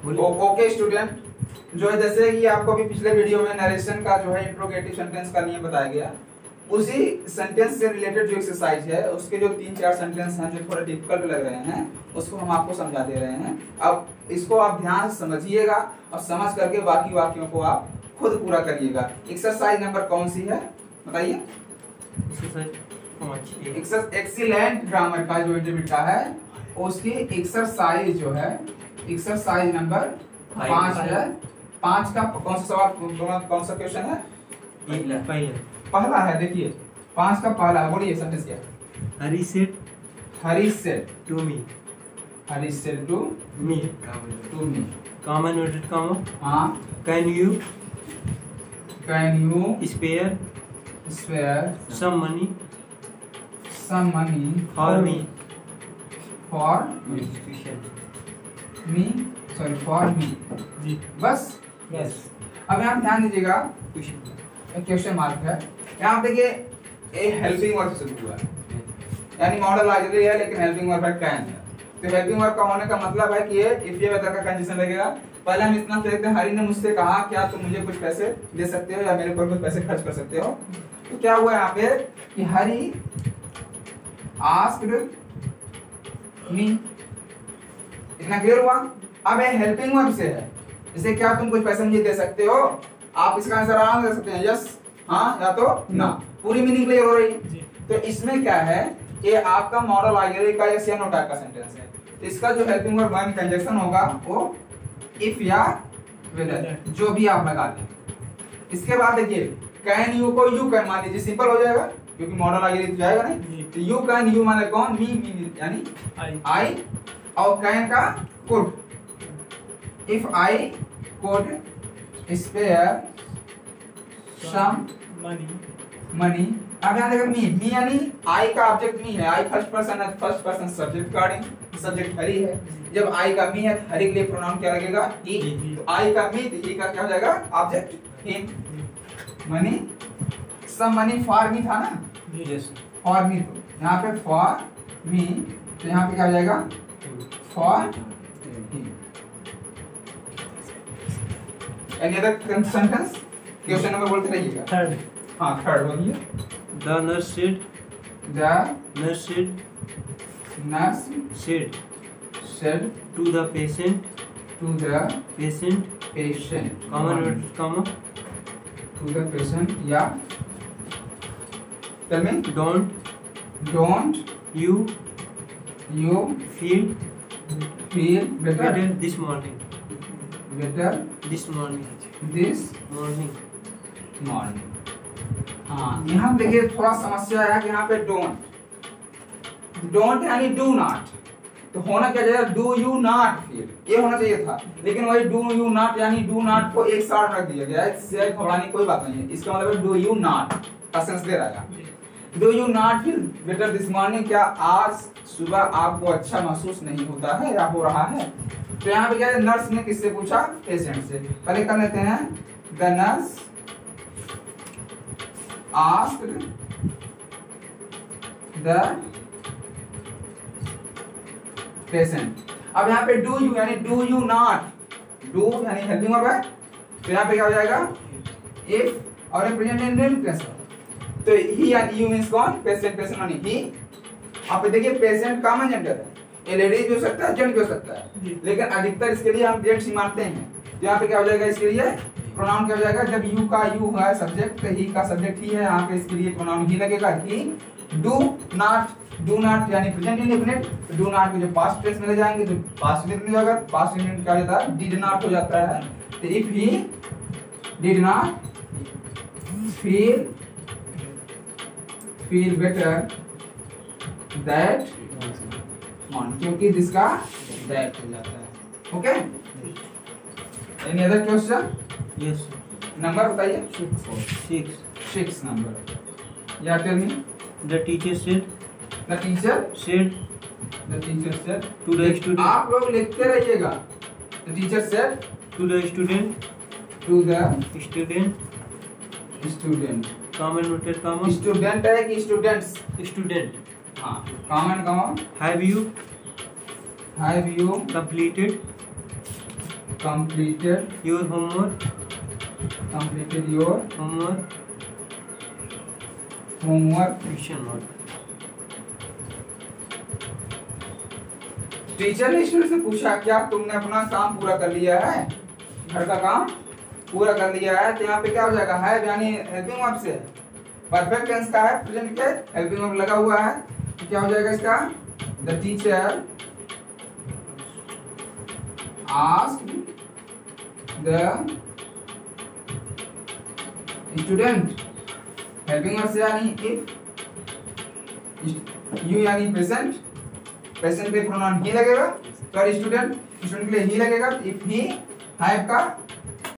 Okay student, जो है जैसे कि आपको अभी पिछले वीडियो में नरेशन का जो है इंट्रोगेटिव सेंटेंस का नियम बताया गया, उसी सेंटेंस से रिलेटेड जो एक्सरसाइज है उसके जो 3-4 सेंटेंस हैं जो थोड़े डिफिकल्ट लग रहे हैं उसको हम आपको समझा दे रहे हैं। अब इसको आप ध्यान से समझिएगा और समझ करके बाकी वाक्यों को आप खुद पूरा करिएगा। एक्सरसाइज नंबर कौन सी है बताइए? एक्सीलेंट ग्रामर का जो इंटरमीडिएट है उसकी एक्सरसाइज जो है एक्सरसाइज नंबर 5 है। 5 का कौन सा सवाल, कौन सा क्वेश्चन है? पहला है, देखिए 5 का पहला है, बोलिए सेंटेंस क्या? Hari said to me common inverted comma हाँ can you spare some money for me जी बस। अब यहाँ ध्यान दीजिएगा, क्वेश्चन मार्क है यहाँ, देखिए ए हेल्पिंग वर्ब से हुआ है, यानी मॉडल ऑक्सिलरी है लेकिन हेल्पिंग वर्ब कैन है। तो हेल्पिंग वर्ब का होने का मतलब है कि ये इफ ये वेदर का कंडीशन लगेगा। पहले हम इतना देखते हैं, हरी ने मुझसे कहा क्या तुम मुझे कुछ पैसे दे सकते हो या मेरे ऊपर कुछ पैसे खर्च कर सकते हो। तो क्या हुआ यहाँ पे कि हरी आस्क्ड मी, इतना क्लियर हुआ। अब ये हेल्पिंग वर्ब से है, इसे क्या तुम कुछ पैसे मुझे दे सकते हो, आप इसका आंसर आराम से दे सकते हैं, यस हाँ या तो ना, पूरी मीनिंग क्लियर हो रही है। तो इसमें क्या है, ये आपका मॉडल ऑक्सिलरी का यस या नो टाइप का सेंटेंस है। तो इसका जो हेल्पिंग वर्ब वन कंजक्शन होगा वो इफ या वेदर जो भी आप लगा दें। इसके बाद देखिए कैन यू को यू कैन मान लीजिए, सिंपल हो जाएगा क्योंकि मॉडल ऑक्सिलरी जाएगा नहीं। तो यू कैन, यू माने कौन, मी यानी आई, और कैन का could, if I could spare some money. अब यहाँ देखो मी यानी आई का ऑब्जेक्ट मी है, आई फर्स्ट पर्सन सब्जेक्ट गार्डिंग, सब्जेक्ट हरी है। जब आई का मी है हरी के लिए प्रोनाउन क्या लगेगा, ही। तो आई का मी, तो ही का क्या हो जाएगा object him. Money, some money for me था ना, फॉर मी, तो यहाँ पे फॉर मी, तो यहाँ पे क्या हो जाएगा for him. Any other sentence? Question number बोलते रहिएगा। थर्ड, हाँ थर्ड बोलिए। The nurse said to the patient comma to the patient yeah, tell me, don't you feel better this morning हाँ यहाँ देखिए थोड़ा समस्या है कि यहाँ पे डोंट यानी डू नॉट, तो होना क्या चाहिए डू यू नॉट फील, ये होना चाहिए था। लेकिन वही डू यू नॉट यानी डू नॉट को एक साथ रख दिया गया है, इससे घबराने कोई बात नहीं है। इसका मतलब है डू यू नॉट का सेंस दे रहा है। Do you not feel better this morning, क्या आज सुबह आपको अच्छा महसूस नहीं होता है या हो रहा है। तो यहाँ पे क्या है, नर्स ने किससे पूछा, पेशेंट से। पहले कर लेते हैं, the nurse asked the patient। अब यहाँ पे डू यू यानी डू यू नॉट, डू यानी हेल्पिंग वर्ब है, तो यहाँ पे क्या हो जाएगा इफ, और प्रेजेंट टेंस। तो ही यानी यू मींस कौन, पेशेंट यानी ही। आप देखिए पेशेंट कॉमन जेंडर है, ये लेडीज भी हो सकता है जेंट भी हो सकता है, लेकिन अधिकतर इसके लिए हम जेंट्स ही मानते हैं। तो यहाँ पे क्या हो जाएगा, इसके लिए प्रोनाउन क्या हो जाएगा, जब यू का यू है सब्जेक्ट, ही का सब्जेक्ट ही है, यहाँ पे इसके लिए प्रोनाउन ही लगेगा ही। डू नॉट यानी प्रेजेंट इंडेफिनिट, डू नॉट के जो पास्ट टेंस में ले जाएंगे तो पास्ट इंडेफिनिट हो जाएगा, पास्ट इंडेफिनिट क्या हो जाता है, डिड नॉट हो जाता है। तो if he did not feel better that morning, क्योंकि जिसका दैट हो जाता है। Okay, any other question? Yes. Number बताइए। 6 नंबर। या tell me. The teacher said to the student। आप लोग लिखते रहिएगा। The teacher said to the student common noted common, student है कि स्टूडेंट्स, हाँ common common. Have you completed completed your homework, your homework, homework. question mark. Teacher ने student से पूछा क्या तुमने अपना काम पूरा कर लिया है, घर का काम पूरा कर लिया है, तो यहाँ पे क्या हो जाएगा, है यानी हेल्पिंग वर्ब से परफेक्ट टेंस का है, प्रेजेंट के हेल्पिंग वर्ब लगा हुआ है, तो क्या हो जाएगा इसका, the teacher asked the student, helping verb से यानी इफ, यू यानी प्रेजेंट, प्रेजेंट पे प्रोनाउन ही लगेगा, तो स्टूडेंट के लिए ही लगेगा, इफ ही हैव का